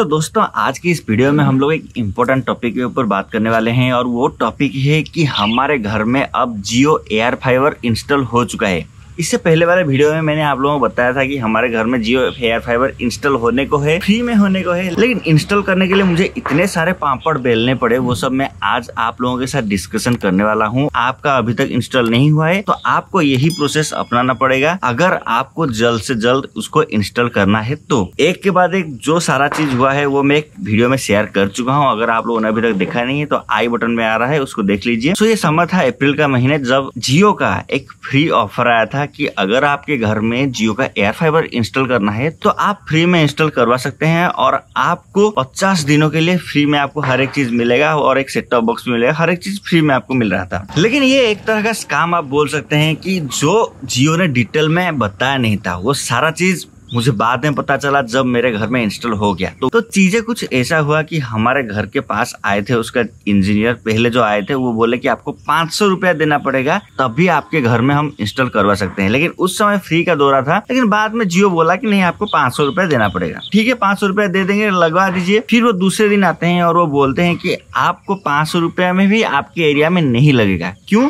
दोस्तों आज की इस वीडियो में हम लोग एक इम्पोर्टेंट टॉपिक के ऊपर बात करने वाले हैं और वो टॉपिक है कि हमारे घर में अब जियो एयर फाइबर इंस्टॉल हो चुका है। इससे पहले वाले वीडियो में मैंने आप लोगों को बताया था कि हमारे घर में जियो एयर फाइबर इंस्टॉल होने को है, फ्री में होने को है, लेकिन इंस्टॉल करने के लिए मुझे इतने सारे पापड़ बेलने पड़े। वो सब मैं आज आप लोगों के साथ डिस्कशन करने वाला हूँ। आपका अभी तक इंस्टॉल नहीं हुआ है तो आपको यही प्रोसेस अपनाना पड़ेगा अगर आपको जल्द से जल्द उसको इंस्टॉल करना है। तो एक के बाद एक जो सारा चीज हुआ है वो मैं एक वीडियो में शेयर कर चुका हूँ। अगर आप लोगों ने अभी तक देखा नहीं है तो आई बटन में आ रहा है, उसको देख लीजिए। तो ये समय था अप्रैल का महीने जब जियो का एक फ्री ऑफर आया था कि अगर आपके घर में जियो का एयर फाइबर इंस्टॉल करना है तो आप फ्री में इंस्टॉल करवा सकते हैं और आपको 50 दिनों के लिए फ्री में आपको हर एक चीज मिलेगा और एक सेट टॉप बॉक्स मिलेगा। हर एक चीज फ्री में आपको मिल रहा था, लेकिन ये एक तरह का स्कैम आप बोल सकते हैं कि जो जियो ने डिटेल में बताया नहीं था। वो सारा चीज मुझे बाद में पता चला जब मेरे घर में इंस्टॉल हो गया। तो चीजें कुछ ऐसा हुआ कि हमारे घर के पास आए थे उसका इंजीनियर, पहले जो आए थे वो बोले कि आपको 500 रुपया देना पड़ेगा तभी आपके घर में हम इंस्टॉल करवा सकते हैं। लेकिन उस समय फ्री का दौरा था, लेकिन बाद में जियो बोला कि नहीं आपको 500 रुपया देना पड़ेगा। ठीक है 500 रुपया दे देंगे, लगवा दीजिए। फिर वो दूसरे दिन आते हैं और वो बोलते हैं कि आपको 500 रुपया में भी आपके एरिया में नहीं लगेगा। क्यों?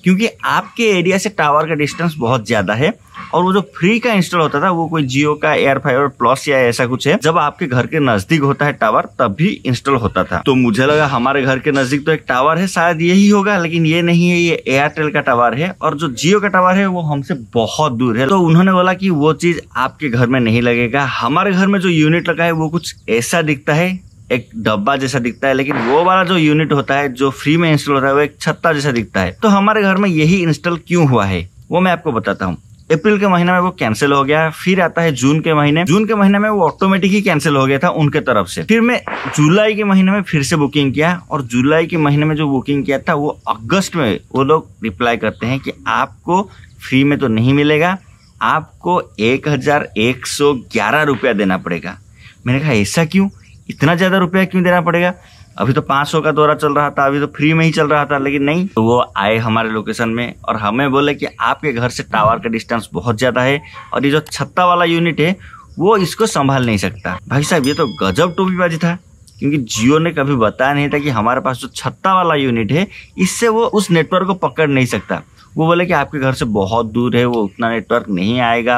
क्योंकि आपके एरिया से टावर का डिस्टेंस बहुत ज्यादा है और वो जो फ्री का इंस्टॉल होता था वो कोई जियो का एयर फाइबर प्लस या ऐसा कुछ है, जब आपके घर के नजदीक होता है टावर तभी इंस्टॉल होता था। तो मुझे लगा हमारे घर के नजदीक तो एक टावर है, शायद यही होगा, लेकिन ये नहीं है, ये एयरटेल का टावर है और जो जियो का टावर है वो हमसे बहुत दूर है। तो उन्होंने बोला कि वो चीज आपके घर में नहीं लगेगा। हमारे घर में जो यूनिट लगा है वो कुछ ऐसा दिखता है, एक डब्बा जैसा दिखता है, लेकिन वो वाला जो यूनिट होता है जो फ्री में इंस्टॉल होता है वो एक छत्ता जैसा दिखता है। तो हमारे घर में यही इंस्टॉल क्यों हुआ है वो मैं आपको बताता हूँ। अप्रैल के महीने में वो कैंसिल हो गया, फिर आता है जून के महीने में वो ऑटोमेटिक ही कैंसिल हो गया था उनके तरफ से। फिर मैं जुलाई के महीने में फिर से बुकिंग किया और जुलाई के महीने में जो बुकिंग किया था वो अगस्त में वो लोग रिप्लाई करते हैं कि आपको फ्री में तो नहीं मिलेगा, आपको 1111 रुपया देना पड़ेगा। मैंने कहा ऐसा क्यों, इतना ज्यादा रुपया क्यों देना पड़ेगा? अभी तो 500 का दौरा चल रहा था, अभी तो फ्री में ही चल रहा था। लेकिन नहीं, तो वो आए हमारे लोकेशन में और हमें बोले कि आपके घर से टावर का डिस्टेंस बहुत ज्यादा है और ये जो छत्ता वाला यूनिट है वो इसको संभाल नहीं सकता। भाई साहब ये तो गजब टोपीबाजी था, क्योंकि जियो ने कभी बताया नहीं था कि हमारे पास जो छत्ता वाला यूनिट है इससे वो उस नेटवर्क को पकड़ नहीं सकता। वो बोले कि आपके घर से बहुत दूर है, वो उतना नेटवर्क नहीं आएगा,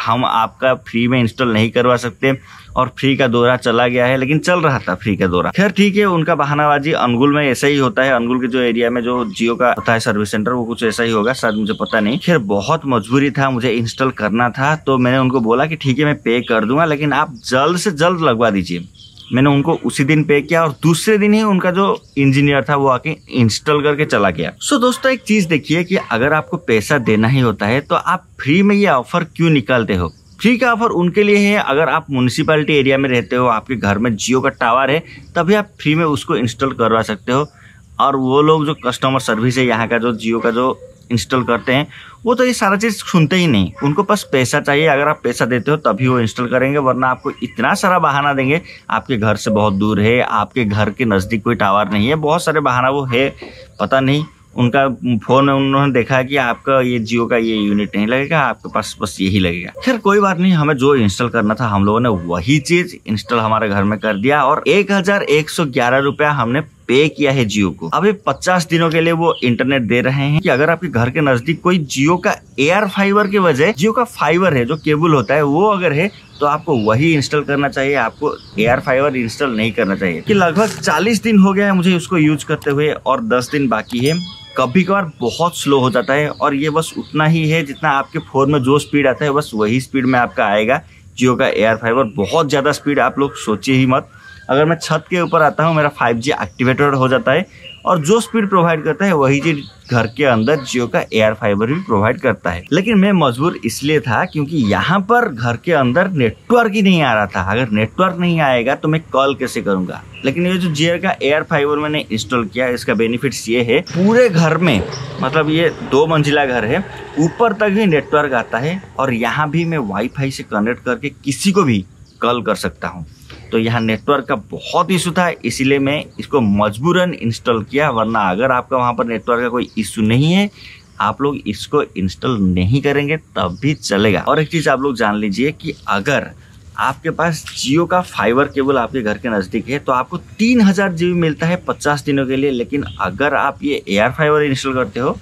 हम आपका फ्री में इंस्टॉल नहीं करवा सकते और फ्री का दौरा चला गया है। लेकिन चल रहा था फ्री का दौरा। खैर ठीक है, उनका बहानाबाजी। अनुगुल में ऐसा ही होता है, अनुगुल के जो एरिया में जो जियो का होता है सर्विस सेंटर वो कुछ ऐसा ही होगा शायद, मुझे पता नहीं। खैर बहुत मजबूरी था, मुझे इंस्टॉल करना था तो मैंने उनको बोला कि ठीक है मैं पे कर दूंगा, लेकिन आप जल्द से जल्द लगवा दीजिए। मैंने उनको उसी दिन पे किया और दूसरे दिन ही उनका जो इंजीनियर था वो आके इंस्टॉल करके चला गया। दोस्तों एक चीज देखिए कि अगर आपको पैसा देना ही होता है तो आप फ्री में ये ऑफर क्यों निकालते हो? फ्री का ऑफर उनके लिए है अगर आप म्युनिसिपैलिटी एरिया में रहते हो, आपके घर में जियो का टावर है, तभी आप फ्री में उसको इंस्टॉल करवा सकते हो। और वो लोग जो कस्टमर सर्विस है यहाँ का, जो जियो का जो इंस्टॉल करते हैं, वो तो ये सारा चीज सुनते ही नहीं। उनको बस पैसा चाहिए। अगर आप पैसा देते हो तभी वो इंस्टॉल करेंगे, वरना आपको इतना सारा बहाना देंगे आपके घर से बहुत दूर है, आपके घर के नजदीक कोई टावर नहीं है, बहुत सारे बहाना वो है। पता नहीं उनका फोन में उन्होंने देखा कि आपका ये जियो का ये यूनिट नहीं लगेगा, आपके पास बस यही लगेगा। खैर कोई बात नहीं, हमें जो इंस्टॉल करना था हम लोगों ने वही चीज इंस्टॉल हमारे घर में कर दिया और 1111 रुपया हमने पे किया है जियो को। अभी 50 दिनों के लिए वो इंटरनेट दे रहे हैं कि अगर आपके घर के नजदीक कोई जियो का एयर फाइबर के बजाय जियो का फाइबर है, जो केबल होता है, वो अगर है तो आपको वही इंस्टॉल करना चाहिए, आपको एयर फाइबर इंस्टॉल नहीं करना चाहिए। कि लगभग 40 दिन हो गया है मुझे उसको यूज करते हुए और 10 दिन बाकी है। कभी कभार बहुत स्लो हो जाता है और ये बस उतना ही है जितना आपके फोन में जो स्पीड आता है बस वही स्पीड में आपका आएगा। जियो का एयर फाइबर बहुत ज्यादा स्पीड आप लोग सोचिए ही मत। अगर मैं छत के ऊपर आता हूँ मेरा 5G एक्टिवेटेड हो जाता है और जो स्पीड प्रोवाइड करता है वही चीज घर के अंदर जियो का एयर फाइबर भी प्रोवाइड करता है। लेकिन मैं मजबूर इसलिए था क्योंकि यहाँ पर घर के अंदर नेटवर्क ही नहीं आ रहा था। अगर नेटवर्क नहीं आएगा तो मैं कॉल कैसे करूंगा? लेकिन ये जो जियो का एयर फाइबर मैंने इंस्टॉल किया, इसका बेनिफिट्स ये है, पूरे घर में, मतलब ये 2 मंजिला घर है, ऊपर तक भी नेटवर्क आता है और यहाँ भी मैं वाईफाई से कनेक्ट करके किसी को भी कॉल कर सकता हूँ। तो यहाँ नेटवर्क का बहुत इशू था, इसीलिए मैं इसको मजबूरन इंस्टॉल किया। वरना अगर आपका वहाँ पर नेटवर्क का कोई इशू नहीं है, आप लोग इसको इंस्टॉल नहीं करेंगे तब भी चलेगा। और एक चीज आप लोग जान लीजिए कि अगर आपके पास जियो का फाइबर केबल आपके घर के नज़दीक है तो आपको 3000 GB मिलता है 50 दिनों के लिए। लेकिन अगर आप ये एयर फाइबर इंस्टॉल करते हो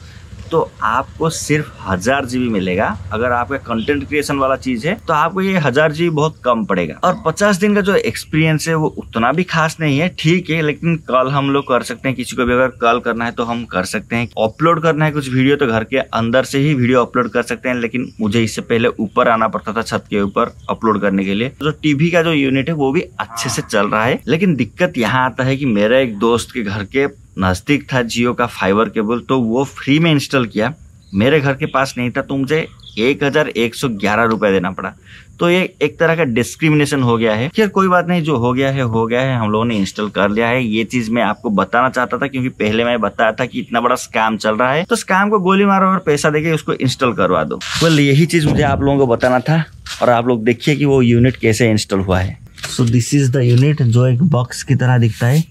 तो आपको सिर्फ 1000 GB मिलेगा। अगर आपका कंटेंट क्रिएशन वाला चीज है तो आपको ये 1000 GB बहुत कम पड़ेगा। और 50 दिन का जो एक्सपीरियंस है वो उतना भी खास नहीं है, ठीक है, लेकिन कॉल हम लोग कर सकते हैं। किसी को भी अगर कॉल करना है तो हम कर सकते हैं। अपलोड करना है कुछ वीडियो तो घर के अंदर से ही वीडियो अपलोड कर सकते हैं, लेकिन मुझे इससे पहले ऊपर आना पड़ता था छत के ऊपर अपलोड करने के लिए। जो टीवी का जो यूनिट है वो भी अच्छे से चल रहा है, लेकिन दिक्कत यहाँ आता है कि मेरा एक दोस्त के घर के नजदीक था जियो का फाइबर केबल, तो वो फ्री में इंस्टॉल किया। मेरे घर के पास नहीं था तो मुझे 1111 रुपए देना पड़ा। तो ये एक तरह का डिस्क्रिमिनेशन हो गया है। खैर कोई बात नहीं, जो हो गया है, हम लोगों ने इंस्टॉल कर लिया है। ये चीज मैं आपको बताना चाहता था क्योंकि पहले मैं बताया था कि इतना बड़ा स्कैम चल रहा है, तो स्कैम को गोली मारो और पैसा देके उसको इंस्टॉल करवा दो। वेल यही चीज मुझे आप लोगों को बताना था और आप लोग देखिए कि वो यूनिट कैसे इंस्टॉल हुआ है। So this is the unit जो एक बॉक्स की तरह दिखता है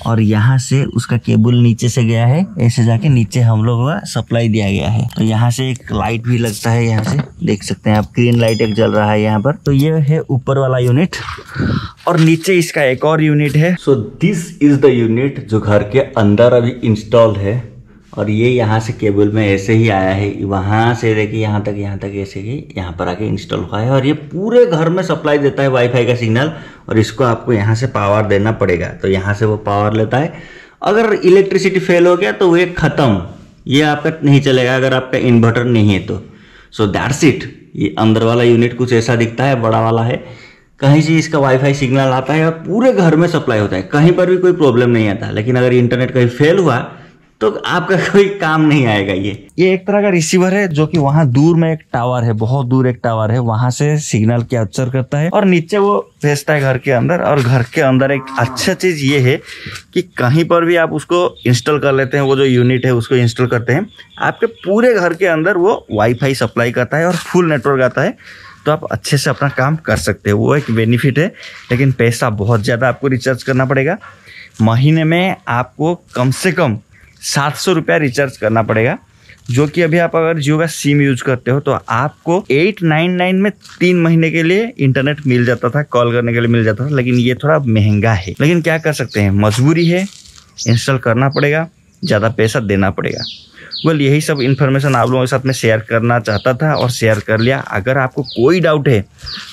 और यहाँ से उसका केबल नीचे से गया है, ऐसे जाके नीचे हम लोग का सप्लाई दिया गया है। तो यहाँ से एक लाइट भी लगता है, यहाँ से देख सकते हैं आप, ग्रीन लाइट एक जल रहा है यहाँ पर। तो ये है ऊपर वाला यूनिट और नीचे इसका एक और यूनिट है। So this is the unit जो घर के अंदर अभी इंस्टॉल है और ये यहाँ से केबल में ऐसे ही आया है, वहाँ से देखिए यहाँ तक ऐसे ही यहाँ पर आके इंस्टॉल हुआ है और ये पूरे घर में सप्लाई देता है वाईफाई का सिग्नल। और इसको आपको यहाँ से पावर देना पड़ेगा, तो यहाँ से वो पावर लेता है। अगर इलेक्ट्रिसिटी फेल हो गया तो वो खत्म, ये आपका नहीं चलेगा अगर आपका इन्वर्टर नहीं है तो। So that's it. ये अंदर वाला यूनिट कुछ ऐसा दिखता है, बड़ा वाला है। कहीं से इसका वाईफाई सिग्नल आता है और पूरे घर में सप्लाई होता है, कहीं पर भी कोई प्रॉब्लम नहीं आता। लेकिन अगर इंटरनेट कहीं फेल हुआ तो आपका कोई काम नहीं आएगा। ये एक तरह का रिसीवर है जो कि वहां दूर में एक टावर है, बहुत दूर एक टावर है, वहां से सिग्नल कैप्चर करता है और नीचे वो भेजता है घर के अंदर। और घर के अंदर एक अच्छा चीज ये है कि कहीं पर भी आप उसको इंस्टॉल कर लेते हैं, वो जो यूनिट है उसको इंस्टॉल करते हैं, आपके पूरे घर के अंदर वो वाईफाई सप्लाई करता है और फुल नेटवर्क आता है, तो आप अच्छे से अपना काम कर सकते हो। वो एक बेनिफिट है, लेकिन पैसा बहुत ज़्यादा आपको रिचार्ज करना पड़ेगा। महीने में आपको कम से कम 700 रुपया रिचार्ज करना पड़ेगा, जो कि अभी आप अगर जियो का सिम यूज करते हो तो आपको 899 में 3 महीने के लिए इंटरनेट मिल जाता था, कॉल करने के लिए मिल जाता था। लेकिन ये थोड़ा महंगा है, लेकिन क्या कर सकते हैं, मजबूरी है, इंस्टॉल करना पड़ेगा, ज़्यादा पैसा देना पड़ेगा। वेल यही सब इन्फॉर्मेशन आप लोगों के साथ में शेयर करना चाहता था और शेयर कर लिया। अगर आपको कोई डाउट है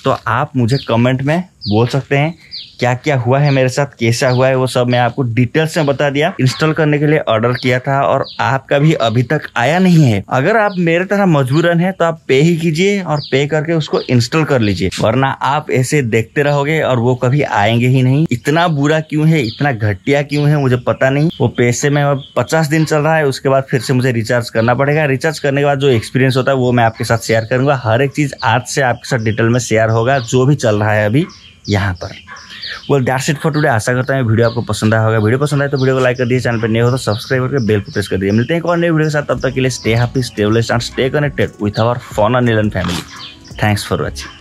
तो आप मुझे कमेंट में बोल सकते हैं, क्या क्या हुआ है मेरे साथ, कैसा हुआ है, वो सब मैं आपको डिटेल्स में बता दिया। इंस्टॉल करने के लिए ऑर्डर किया था और आपका भी अभी तक आया नहीं है। अगर आप मेरे तरह मजबूरन है तो आप पे ही कीजिए और पे करके उसको इंस्टॉल कर लीजिए, वरना आप ऐसे देखते रहोगे और वो कभी आएंगे ही नहीं। इतना बुरा क्यों है, इतना घटिया क्यों है, मुझे पता नहीं। वो पैसे में अब 50 दिन चल रहा है, उसके बाद फिर से मुझे रिचार्ज करना पड़ेगा। रिचार्ज करने के बाद जो एक्सपीरियंस होता है वो मैं आपके साथ शेयर करूंगा। हर एक चीज आज से आपके साथ डिटेल में शेयर होगा, जो भी चल रहा है अभी यहाँ पर। Well that's it for today. आशा करता हूँ वीडियो आपको पसंद आया होगा। वीडियो पसंद आए तो वीडियो को लाइक कर दिए, चैनल पर नए हो तो सब्सक्राइब करके बेल को प्रेस कर दिए। मिलते हैं एक और नए वीडियो के साथ, तब तक के लिए stay happy, stay blessed and stay connected with our fun and family. Thanks for watching.